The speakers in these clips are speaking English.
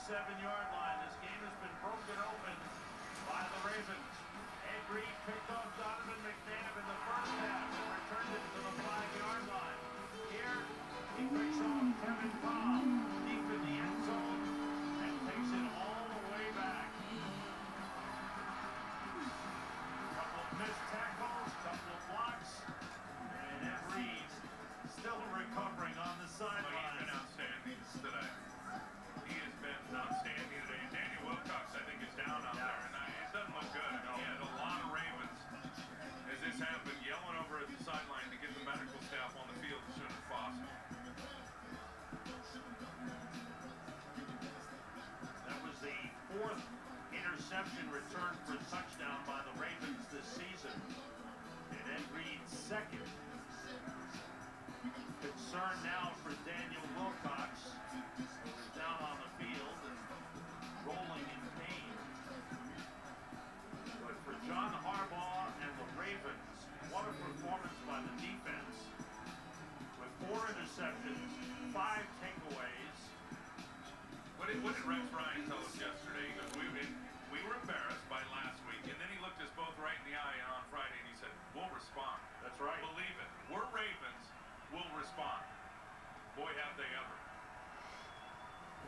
37-yard line. This game has been broken open by the Ravens. Ed Reed picked off Donovan McNabb in the first half and returned it to the 5-yard line. Here, he picks off Kevin Cobb deep in the end zone and takes it all the way back. Couple of missed tackles, couple of blocks, and Ed Reed still recovering on the sideline. He's been outstanding today. He has been outstanding today. Daniel Wilcox, I think, is down out there, and it doesn't look good. He had a lot of Ravens, as this happened, yelling over at the sideline to get the medical staff on the field as soon as possible. That was the 4th interception return for a touchdown by the Ravens this season. And Ed Reed's 2nd. Concern now for Daniel Wilcox, who's down on the field and rolling in pain. But for John Harbaugh and the Ravens, what a performance by the defense. With 4 interceptions, 5 takeaways. What did Rex Ryan tell us yesterday? He goes, we were embarrassed by last week, and then he looked us both right in the eye on Friday, and he said, we'll respond. That's right. Believe it. We're Ravens. We'll respond. Boy, have they ever.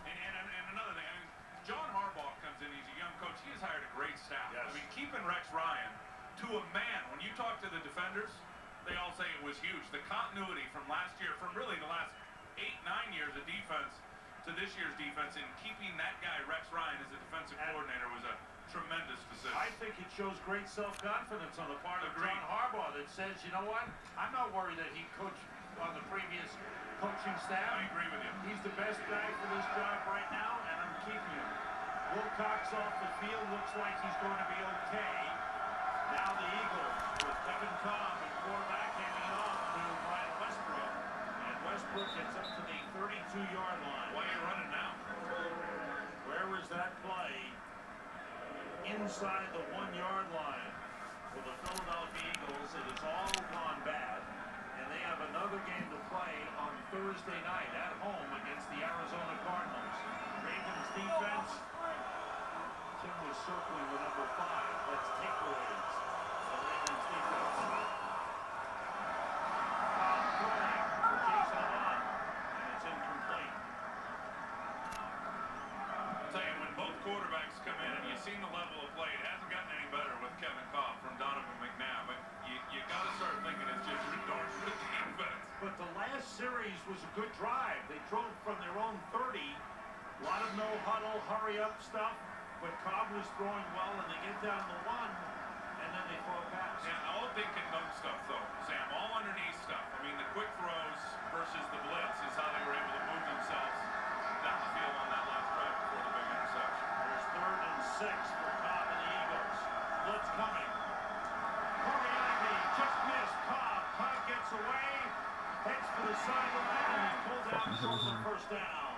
And another thing, I mean, John Harbaugh comes in, he's a young coach. He has hired a great staff. Yes. I mean, keeping Rex Ryan to a man. When you talk to the defenders, they all say it was huge. The continuity from last year, from really the last 8-9 years of defense to this year's defense, and keeping that guy, Rex Ryan, as a defensive coordinator was a tremendous decision. I think it shows great self-confidence on the part of Agreed. John Harbaugh that says, you know what, I'm not worried that he coached on the previous coaching staff. I agree with you. He's the best guy for this job right now, and I'm keeping him. Wilcox off the field looks like he's going to be okay. Now the Eagles with Kevin Cobb and quarterback handing it off to Brian Westbrook. And Westbrook gets up to the 32-yard line. Why are you running now? Where was that play? Inside the 1-yard line for the Philadelphia Eagles. It has all gone bad. And they have another game to play on Thursday night at home against the Arizona Cardinals. Ravens defense. Tim was circling with number 5. That's takeaways. The Ravens defense. Throwing for Jason Hunt. And it's incomplete. I'll tell you, when both quarterbacks come in, and you've seen the level of play, it hasn't gotten any better with Kevin Cobb from Donovan McNabb. But you got to start thinking it's just darn good defense. But the last series was a good drive. They drove from their own 30. A lot of no-huddle, hurry-up stuff. But Cobb was throwing well, and they get down to 1, and then they throw a pass. Yeah, all dink and dunk stuff, though, Sam. All underneath stuff. I mean, the quick throws versus the blitz is how they were able to move themselves down the field on that last drive before the big interception. There's 3rd and 6 for Cobb and the Eagles. Blitz coming. Coriabi just missed Cobb. Cobb gets away, heads for the sideline, and he's pulled out for the first down.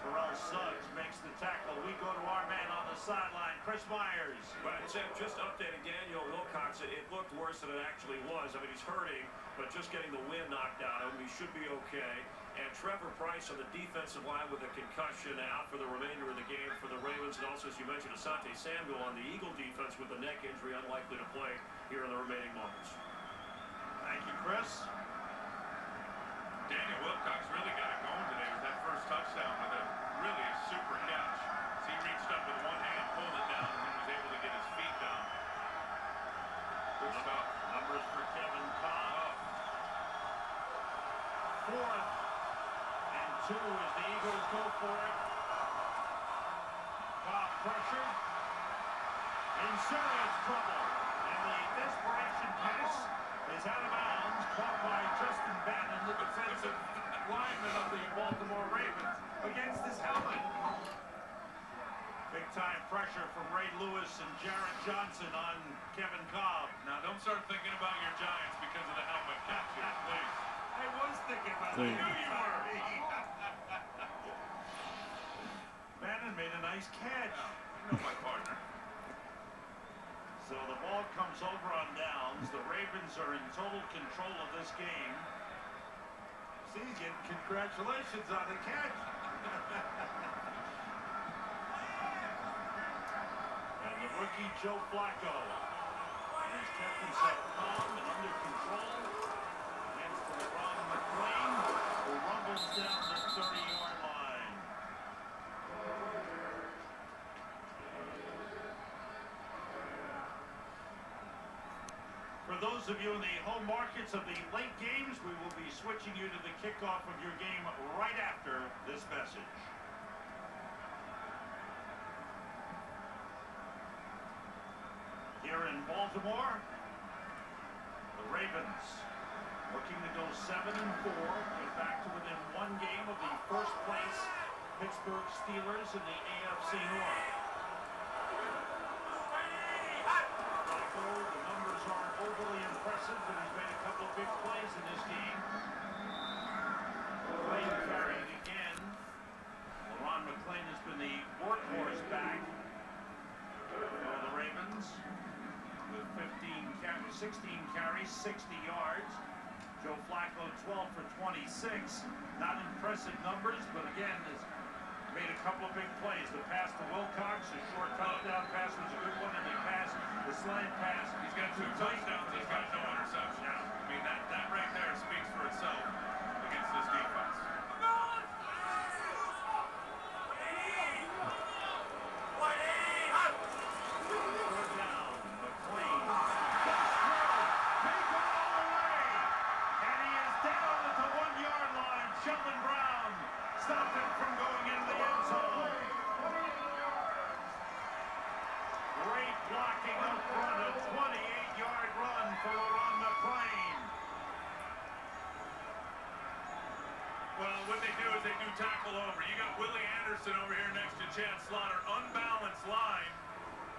Terrell Suggs makes the tackle. We go to our man on the sideline, Chris Myers. But Sam, just updating Daniel Wilcox, it looked worse than it actually was. I mean, he's hurting, but just getting the wind knocked out of him. He should be okay. And Trevor Pryce on the defensive line with a concussion out for the remainder of the game for the Ravens. And also, as you mentioned, Asante Samuel on the Eagle defense with the neck injury, unlikely to play here in the remaining moments. Thank you, Chris. Daniel Wilcox really got it going today with that first touchdown with a really super catch. So he reached up with one hand, pulled it down, and then was able to get his feet down. Good stuff. Numbers for Kevin Cobb. 4th and 2 as the Eagles go for it. Cobb pressured. In serious trouble. And the desperation pass is out of bounds. Caught by Justin Bannon, the defensive lineman of the Baltimore Ravens, against his helmet. Big-time pressure from Ray Lewis and Jarrett Johnson on Kevin Cobb. Now, don't start thinking about your Giants because of the helmet catch here, please. I was thinking about it. I knew you were. Bannon made a nice catch. You know my partner. So the ball comes over on downs. The Ravens are in total control of this game. See, again, congratulations on the catch. And the rookie Joe Flacco has kept himself calm and under control against LeRon McClain, who rumbles down the 30-yard line. For those of you in the home markets of the late games, we will be switching you to the kickoff of your game right after this message. Here in Baltimore, the Ravens looking to go 7-4, get back to within one game of the first place Pittsburgh Steelers in the AFC North. Flacco, the numbers aren't overly impressive, but he's made a couple of big plays in this game. McClain carrying again. LeRon McClain has been the workhorse back for the Ravens with 16 carries, 60 yards. Joe Flacco 12 for 26. Not impressive numbers, but again has made a couple of big plays. The pass to Wilcox, a short touchdown pass was a good one, and the slant pass. He's got 2 touchdowns. He's got no interception. Yeah. I mean, that right there speaks for itself against this defense. Sheldon Brown stopped him from going into the end zone. Great blocking up front, a 28-yard run for LeRon McClain. Well, what they do is they do tackle over. You got Willie Anderson over here next to Chad Slaughter, unbalanced line.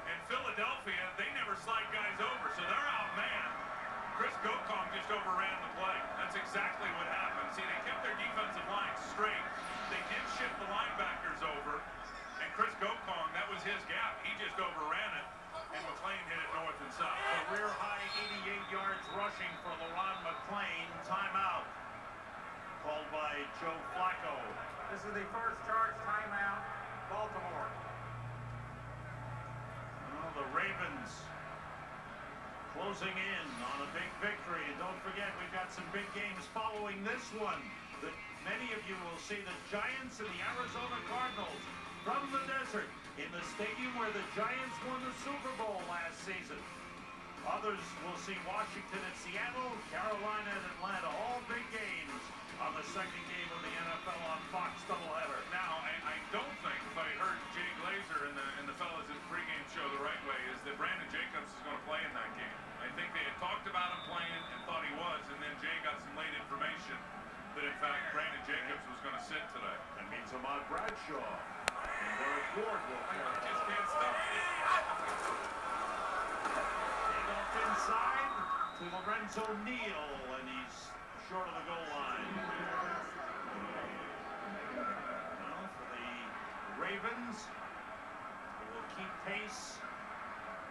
And Philadelphia, they never slide guys over, so they're outmanned. Chris Gokong just overran the play. That's exactly what happened. See, they kept their defensive line straight. They did shift the linebackers over, and Chris Gokong, that was his gap. He just overran it, and McClain hit it north and south. Career high 88 yards rushing for LeRon McClain. Timeout called by Joe Flacco. This is the first charge timeout, Baltimore. Well, the Ravens closing in on a big victory. And don't forget, we've got some big games following this one. That many of you will see the Giants and the Arizona Cardinals from the desert in the stadium where the Giants won the Super Bowl last season. Others will see Washington and Seattle, Carolina and Atlanta, all big games on the second game of the NFL on Fox doubleheader. Now, I don't think, if I heard Jay Glazer and the fellas in the pregame show the right way, is that Brandon Jacobs is going to play in that game. I think they had talked about him playing and thought he was, and then Jay got some late information that, in fact, Brandon Jacobs was going to sit today. That means Ahmad Bradshaw and Derek Ward will I carry. just can't stop it. And off inside to Lorenzo Neal, and he's short of the goal line. Well, for the Ravens, they will keep pace.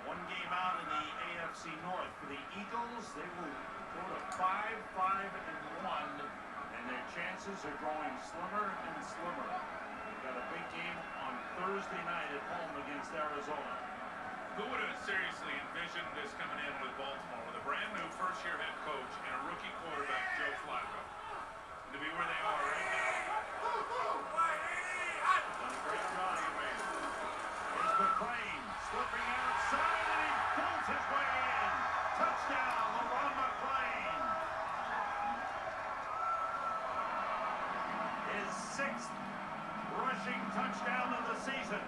One game out in the AFC North. For the Eagles, they will go to 5-5-1, and their chances are growing slimmer and slimmer. They've got a big game on Thursday night at home against Arizona. Who would have seriously envisioned this coming in with Baltimore with a brand new first-year head coach and a rookie quarterback, Joe Flacco, to be where they are right now? Done a great job. Here's McClain slipping outside, and he pulls his way in. Touchdown, LeRon McClain. His 6th rushing touchdown of the season.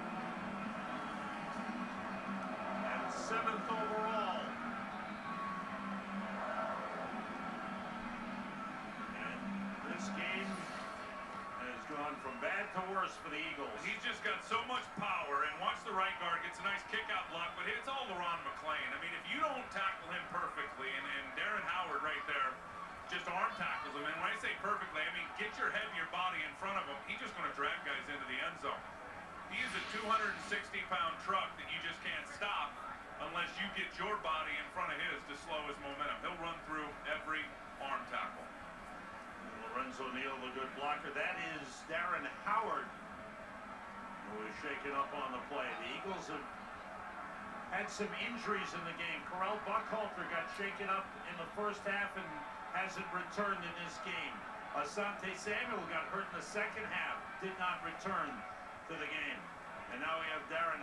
And 7th overall. And this game has gone from bad to worse for the Eagles. He's just got so much power, and watch the right guard, gets a nice kick-out block, but it's all LeRon McClain. I mean, if you don't tackle him perfectly, and Darren Howard right there just arm tackles him, and when I say perfectly, I mean get your head and your body in front of him, he's just going to drag guys into the end zone. He is a 260-pound truck that you just can't stop unless you get your body in front of his to slow his momentum. He'll run through every arm tackle. Lorenzo Here's O'Neal, the good blocker. That is Darren Howard, who is shaken up on the play. The Eagles have had some injuries in the game. Correll Buckhalter got shaken up in the first half and hasn't returned in this game. Asante Samuel got hurt in the second half, did not return to the game. And now we have Darren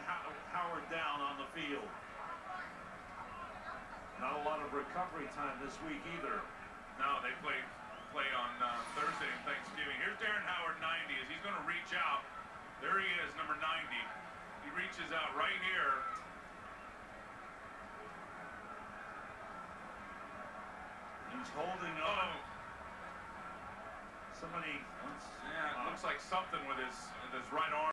Howard down on the field. Not a lot of recovery time this week either. No, they play on Thursday and Thanksgiving. Here's Darren Howard, 90, as he's going to reach out. There he is, number 90. He reaches out right here. He's holding on. Somebody. Yeah, it looks like something with his right arm.